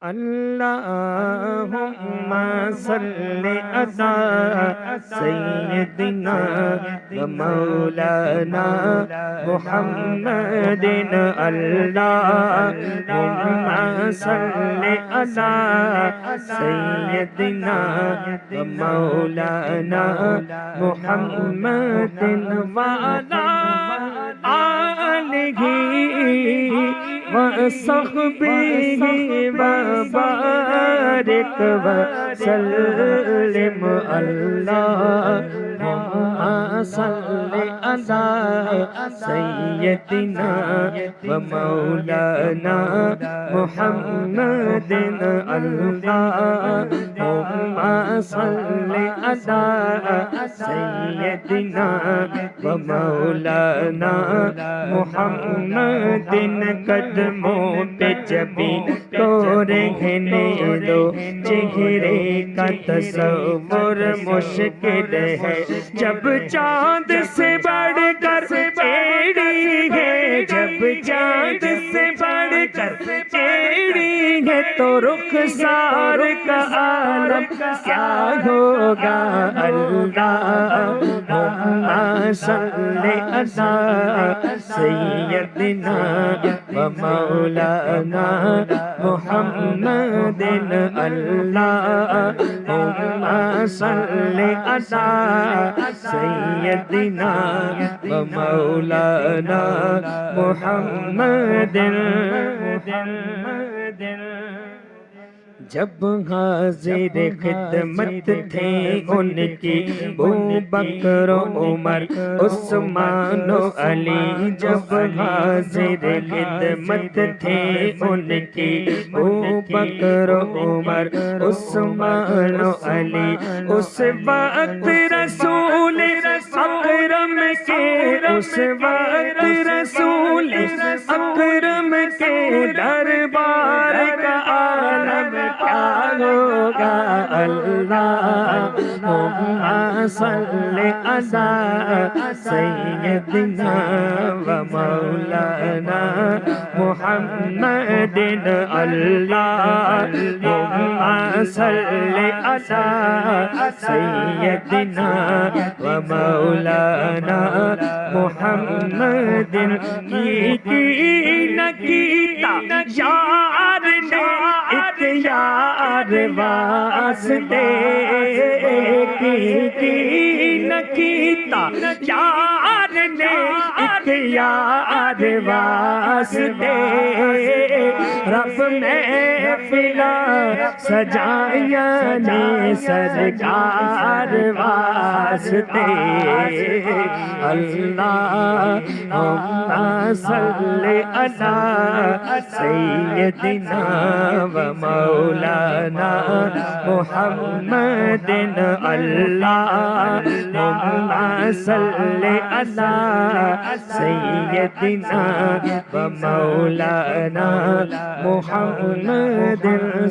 اللهم صل على سيدنا ومولانا محمد اللهم صل على سيدنا ومولانا محمد وعلى آله وصحبه وبارك وسلم اللهم صل على سيدنا ومولانا محمد اللهم صل على سيدنا ومولانا محمد قدموں پہ جبیں کو رہنے دو چہرے کا تصور مشکل ہے جب چاند سے بڑھ کر ایڑی ہے جب چاند سے بڑھ کر ایڑی ہے تو رخسار کا عالم کیا ہوگا اللہم صل علی سیدنا ومولانا محمد اللہم صل علی سیدنا ومولانا محمد جب حاضر خدمت تھے ان کی ابو بکر و عمر عثمان و علی جب حاضر خدمت تھے ان کی ابو بکر و عمر عثمان و علی اس وقت رسول اکرم کے اس وقت رسول اکرم کے دربار کا عالم کیا ہوگا اللہم صل علی سیدنا ومولانا محمد اللہم صل علی سیدنا ومولانا محمد کی نکیتا یار نے یار واسطے کی نکیتا یار نے یار واسطے رب محفلا سجایا نے سرکار واسطے اللہم صل علی سیدنا ومولانا محمد اللہم صل علی سیدنا ومولانا محمد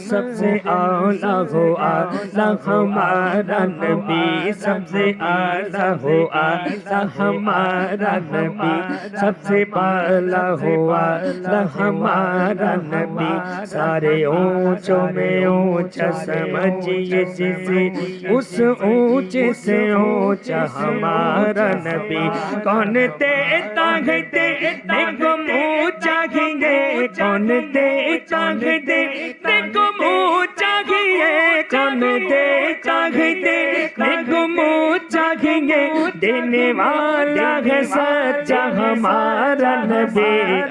سب سے اعلیٰ ہو اعلیٰ ہمارا نبی سب سے اعلیٰ ہو اعلیٰ ہمارا نبی سب سے اعلیٰ ہو اعلیٰ ہمارا نبی سارے اونچوں میں اونچا سمجھیے جسے اس اونچے سے اونچا ہمارا نبی کون دیتا ہے دیکھنے کو منہ چاہیں گے کون دیتا ہے دیکھنے کو منہ چاہیے کون دیتا ہے دیکھنے کو منہ چاہیں گے دینے والا ہے سچا ہمارا نبی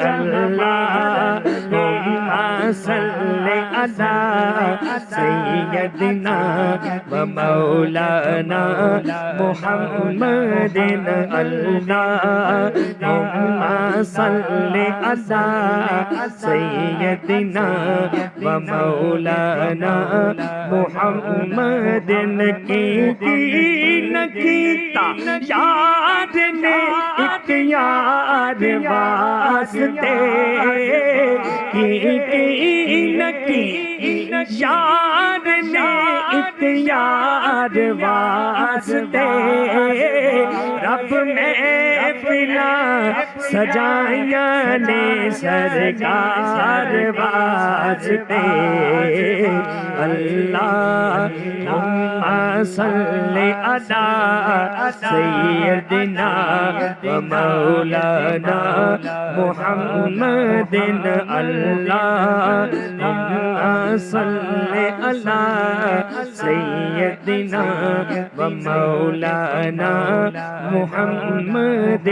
اللہم صل علی سیدنا ومولانا محمد اللہم صل علی سیدنا ومولانا محمد کی نکیتا یار نے ایک یار واسطے کی نکی یار نے ایک یار واسطے رب محفلا سجایا نے سرکار واسطے دے اللہم صلی علی سیدنا و مولانا محمد اللہم صلی علی سیدنا و مولانا محمد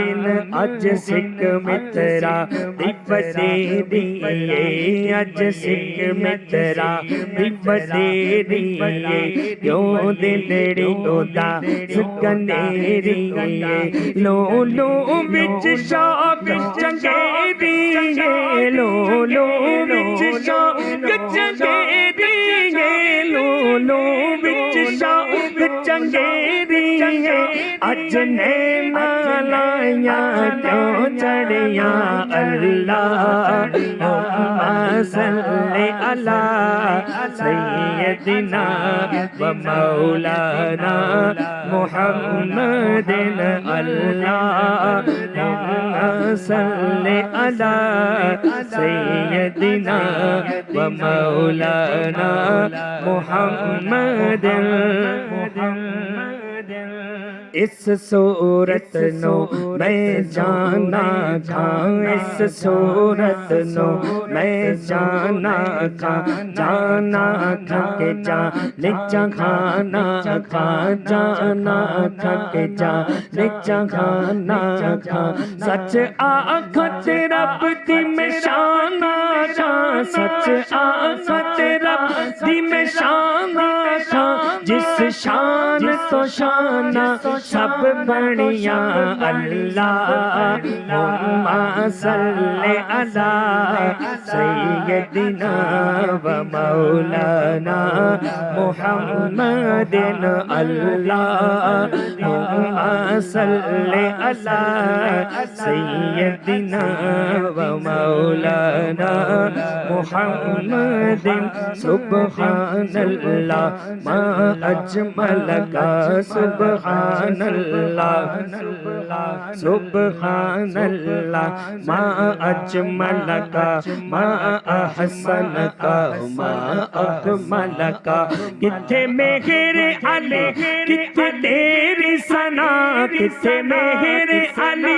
اج سکھ مترا دیپتے دیئے اج سکھ مترا دیپتے دیئے کیوں دلڑی ہوتا سکنیری لو لو بچ شوق چنگیری لو لو بچ شوق چنگیری لو لو بچ شوق چنگیری اج نینا لائیاں کیوں چڑھیاں اللہم صلی علی سیدنا و مولانا محمد اللہم صلی علی سیدنا و مولانا محمد اس صورت نو میں جانا کھاں اس صورت نو میں جانا کھاں جانا کھا کے لچا کھانا کھا جانا کھا کے لچا کھانا کھا سچ آخت رب دی میں شانا کھا سچ آخت رب دی میں شانا کھا جس شان تو شانہ سب بڑھیا اللہم صلی علی سیدنا و مولانا محمد اللہم صلی علی سیدنا و مولانا محمد سبحان اللہ ما اجمل کا سبحان اللہ سبحان اللہ ما اجمل کا ما احسن کا ما اکمل کا کتھے مہر علی کتھے تیری ثنا کتھے مہر علی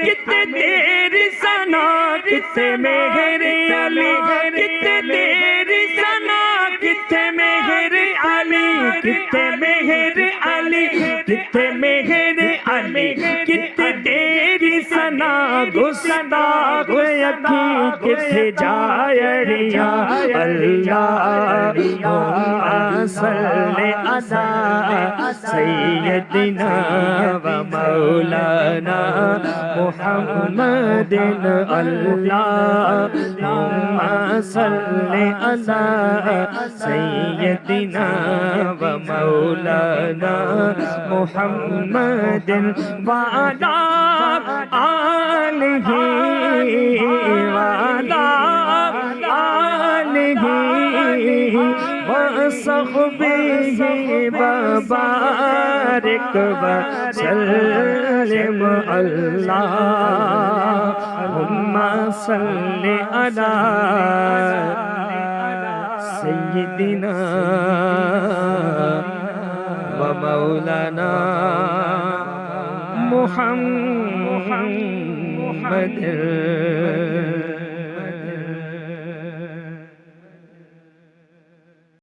کتھے تیری ثنا کتھے مہر علی کتھے تیری ثنا کتھے مہر علی کتھے مہر علی کتھے مہر علی کتھے تیری ثنا گستاخ اکھی کتھے جائڑیاں اللہم صلی علی سیدنا و مولانا محمد اللہم صلی علی سیدنا و مولانا محمد وعلا آلہ وعلا آلہ وصحبہ وبارک وسلم اللہم صلی علی سیدنا و مولانا محمد